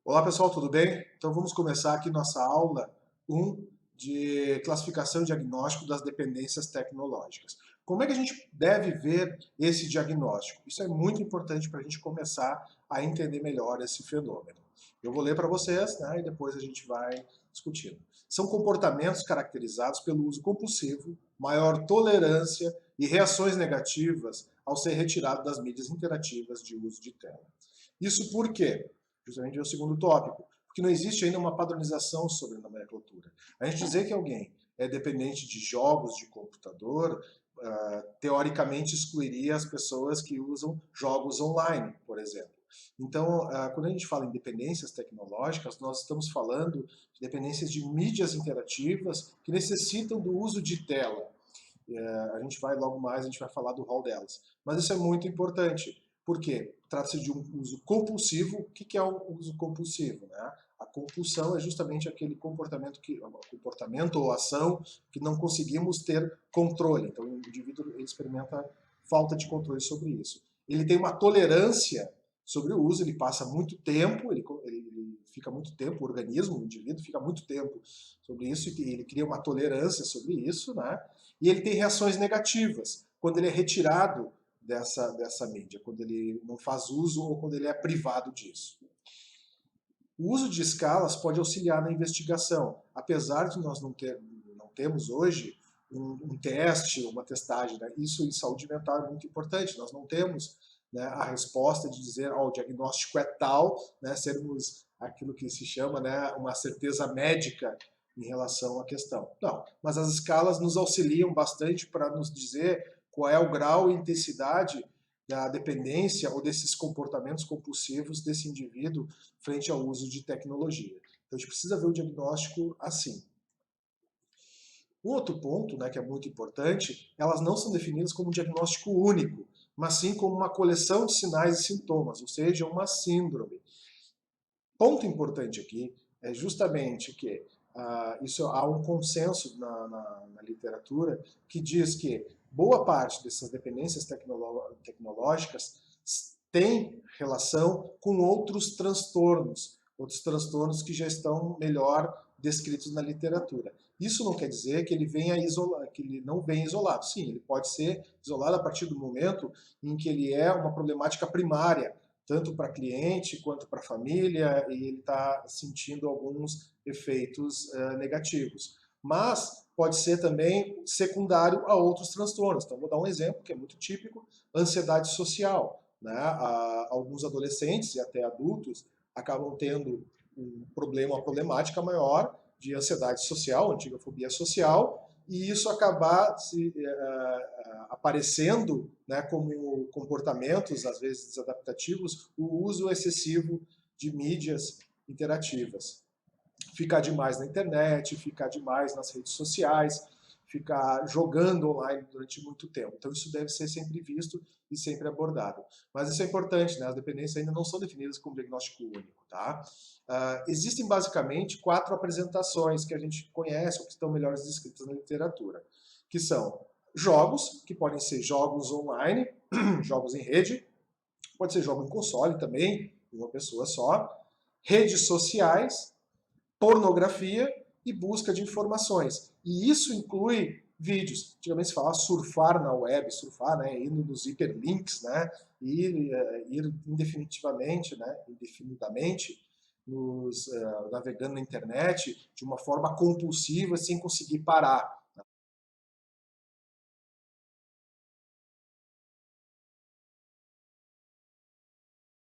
Olá pessoal, tudo bem? Então vamos começar aqui nossa aula 1 de classificação e diagnóstico das dependências tecnológicas. Como é que a gente deve ver esse diagnóstico? Isso é muito importante para a gente começar a entender melhor esse fenômeno. Eu vou ler para vocês, né, e depois a gente vai discutindo. São comportamentos caracterizados pelo uso compulsivo, maior tolerância e reações negativas ao ser retirado das mídias interativas de uso de tela. Isso por quê? Justamente é o segundo tópico, porque não existe ainda uma padronização sobre a nomenclatura. A gente dizer que alguém é dependente de jogos de computador, teoricamente excluiria as pessoas que usam jogos online, por exemplo. Então, quando a gente fala em dependências tecnológicas, nós estamos falando de dependências de mídias interativas que necessitam do uso de tela. A gente vai logo mais, a gente vai falar do rol delas. Mas isso é muito importante. Por quê? Trata-se de um uso compulsivo. O que é um uso compulsivo? Né? A compulsão é justamente aquele comportamento ou ação que não conseguimos ter controle. Então, o indivíduo ele experimenta falta de controle sobre isso. Ele tem uma tolerância sobre o uso, ele passa muito tempo, ele fica muito tempo, o organismo, o indivíduo fica muito tempo sobre isso, e ele cria uma tolerância sobre isso, né? E ele tem reações negativas quando ele é retirado dessa mídia, quando ele não faz uso ou quando ele é privado disso. O uso de escalas pode auxiliar na investigação, apesar de nós não temos hoje um teste, uma testagem. Né? Isso em saúde mental é muito importante. Nós não temos, né, a resposta de dizer o diagnóstico é tal, né, sermos aquilo que se chama, né, uma certeza médica em relação à questão. Não, mas as escalas nos auxiliam bastante para nos dizer qual é o grau e intensidade da dependência ou desses comportamentos compulsivos desse indivíduo frente ao uso de tecnologia. Então a gente precisa ver o diagnóstico assim. Um outro ponto, né, que é muito importante, elas não são definidas como um diagnóstico único, mas sim como uma coleção de sinais e sintomas, ou seja, uma síndrome. Ponto importante aqui é justamente que isso há um consenso na literatura que diz que boa parte dessas dependências tecnológicas tem relação com outros transtornos que já estão melhor descritos na literatura. Isso não quer dizer que ele venha isolar, que ele não venha isolado. Sim, ele pode ser isolado a partir do momento em que ele é uma problemática primária, tanto para cliente quanto para a família, e ele está sentindo alguns efeitos negativos. Mas pode ser também secundário a outros transtornos. Então, vou dar um exemplo que é muito típico: ansiedade social. Né? Alguns adolescentes e até adultos acabam tendo um problema, uma problemática maior de ansiedade social, antiga fobia social, e isso acabar aparecendo, né, como comportamentos, às vezes desadaptativos, o uso excessivo de mídias interativas. Ficar demais na internet, ficar demais nas redes sociais, ficar jogando online durante muito tempo. Então isso deve ser sempre visto e sempre abordado. Mas isso é importante, né? As dependências ainda não são definidas como diagnóstico único, tá? Existem basicamente 4 apresentações que a gente conhece ou que estão melhores descritas na literatura, que são jogos, que podem ser jogos online, jogos em rede, pode ser jogo em console também, de uma pessoa só, redes sociais, pornografia e busca de informações. E isso inclui vídeos. Antigamente se falava surfar na web, surfar, né, indo nos hiperlinks, né, ir indefinitivamente, né, indefinidamente, navegando na internet de uma forma compulsiva, sem conseguir parar.